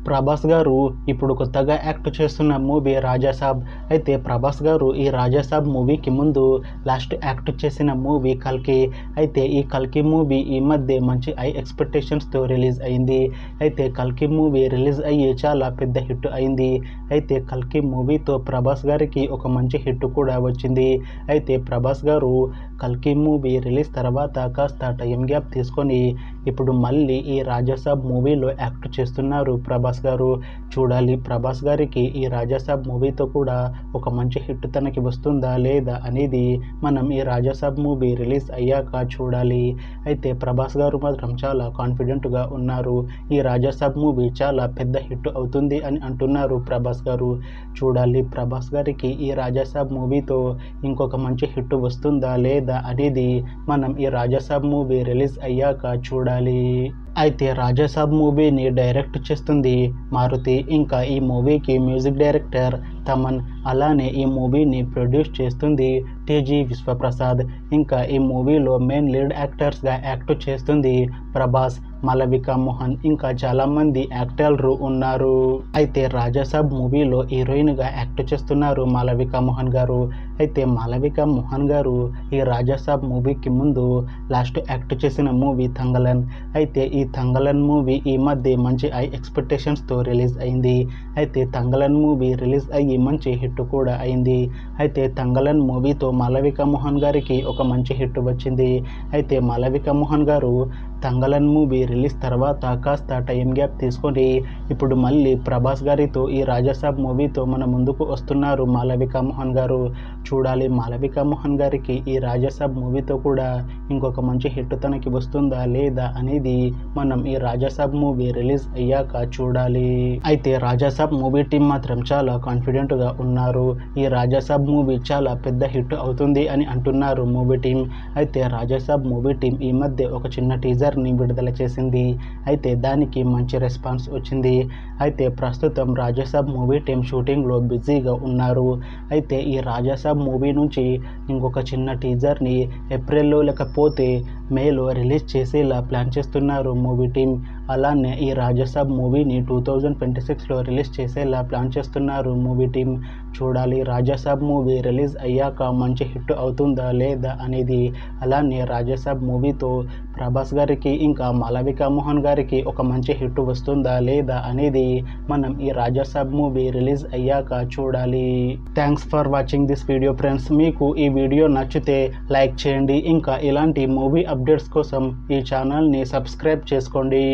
ప్రభాస్ గారు ఇప్పుడు కొత్తగా యాక్ట్ చేస్తున్న మూవీ రాజాసాబ్. అయితే ప్రభాస్ గారు ఈ రాజాసాబ్ మూవీకి ముందు లాస్ట్ యాక్ట్ చేసిన మూవీ కల్కి. అయితే ఈ కల్కి మూవీ ఈ మధ్య మంచి హై ఎక్స్పెక్టేషన్స్తో రిలీజ్ అయింది. అయితే కల్కి మూవీ రిలీజ్ అయ్యి చాలా పెద్ద హిట్ అయింది. అయితే కల్కి మూవీతో ప్రభాస్ గారికి ఒక మంచి హిట్ కూడా వచ్చింది. అయితే ప్రభాస్ గారు కల్కి మూవీ రిలీజ్ తర్వాత కాస్త టైం గ్యాప్ తీసుకొని ఇప్పుడు మళ్ళీ ఈ రాజాసాబ్ మూవీలో యాక్ట్ చేస్తున్నారు ప్రభాస్ గారు. చూడాలి ప్రభాస్ గారికి ఈ రాజాసాబ్ మూవీతో కూడా ఒక మంచి హిట్ తనకి వస్తుందా లేదా అనేది మనం ఈ రాజాసాబ్ మూవీ రిలీజ్ అయ్యాక చూడాలి. అయితే ప్రభాస్ గారు మాత్రం చాలా కాన్ఫిడెంట్గా ఉన్నారు. ఈ రాజాసాబ్ మూవీ చాలా పెద్ద హిట్ అవుతుంది అని అంటున్నారు ప్రభాస్ గారు. చూడాలి ప్రభాస్ గారికి ఈ రాజాసాబ్ మూవీతో ఇంకొక మంచి హిట్ వస్తుందా లేదా అనేది మనం ఈ రాజాసాబ్ మూవీ రిలీజ్ అయ్యాక చూడాలి. అయితే రాజాసాబ్ మూవీని డైరెక్ట్ చేస్తుంది మారుతి. ఇంకా ఈ మూవీకి మ్యూజిక్ డైరెక్టర్ తమన్. అలానే ఈ మూవీని ప్రొడ్యూస్ చేస్తుంది టీజీ విశ్వప్రసాద్. ఇంకా ఈ మూవీలో మెయిన్ లీడ్ యాక్టర్స్గా యాక్ట్ చేస్తుంది ప్రభాస్, మాలవిక మోహన్, ఇంకా చాలామంది యాక్టర్లు ఉన్నారు. అయితే రాజాసాబ్ మూవీలో హీరోయిన్గా యాక్ట్ చేస్తున్నారు మాలవిక మోహన్ గారు. అయితే మాలవిక మోహన్ గారు ఈ రాజాసాబ్ మూవీకి ముందు లాస్ట్ యాక్ట్ చేసిన మూవీ తంగలన్. అయితే ఈ తంగలన్ మూవీ ఈ మధ్య మంచి హై ఎక్స్పెక్టేషన్స్తో రిలీజ్ అయింది. అయితే తంగలన్ మూవీ రిలీజ్ అయ్యి మంచి హిట్ కూడా అయింది. అయితే తంగలన్ మూవీతో మాలవిక మోహన్ గారికి ఒక మంచి హిట్ వచ్చింది. అయితే మాలవిక మోహన్ గారు తంగలన్ మూవీ రిలీజ్ తర్వాత కాస్త టైం గ్యాప్ తీసుకొని ఇప్పుడు మళ్ళీ ప్రభాస్ గారితో ఈ రాజాసాబ్ మూవీతో మన ముందుకు వస్తున్నారు మాలవిక మోహన్ గారు. చూడాలి మాలవిక మోహన్ గారికి ఈ రాజాసాబ్ మూవీతో కూడా ఇంకొక మంచి హిట్ తనకి వస్తుందా లేదా అనేది మనం ఈ రాజాసాబ్ మూవీ రిలీజ్ అయ్యాక చూడాలి. అయితే రాజాసాబ్ మూవీ టీం మాత్రం చాలా కాన్ఫిడెంట్గా ఉన్నారు. ఈ రాజాసాబ్ మూవీ చాలా పెద్ద హిట్ అవుతుంది అని అంటున్నారు మూవీ టీం. అయితే రాజాసాబ్ మూవీ టీం ఈ మధ్య ఒక చిన్న టీజర్ని విడుదల చేసింది. అయితే దానికి మంచి రెస్పాన్స్ వచ్చింది. అయితే ప్రస్తుతం రాజాసాబ్ మూవీ టీం షూటింగ్లో బిజీగా ఉన్నారు. అయితే ఈ రాజాసాబ్ మూవీ నుంచి ఇంకొక చిన్న టీజర్ని ఏప్రిల్లో లేకపోతే మేలో రిలీజ్ చేసేలా ప్లాన్ చేస్తున్నారు మూవీ టీం. అలానే ఈ రాజాసాబ్ మూవీని 2026లో రిలీజ్ చేసేలా ప్లాన్ చేస్తున్నారు మూవీ టీం. చూడాలి రాజాసాబ్ మూవీ రిలీజ్ అయ్యాక మంచి హిట్ అవుతుందా లేదా అనేది. అలానే రాజాసాబ్ మూవీతో ప్రభాస్ గారికి ఇంకా మాలవిక మోహన్ గారికి ఒక మంచి హిట్ వస్తుందా లేదా అనేది మనం ఈ రాజాసాబ్ మూవీ రిలీజ్ అయ్యాక చూడాలి. Thanks for watching this video friends. మీకు ఈ వీడియో నచ్చితే లైక్ చేయండి. ఇంకా ఇలాంటి మూవీ అప్డేట్స్ కోసం ఈ ఛానల్ని సబ్స్క్రైబ్ చేసుకోండి.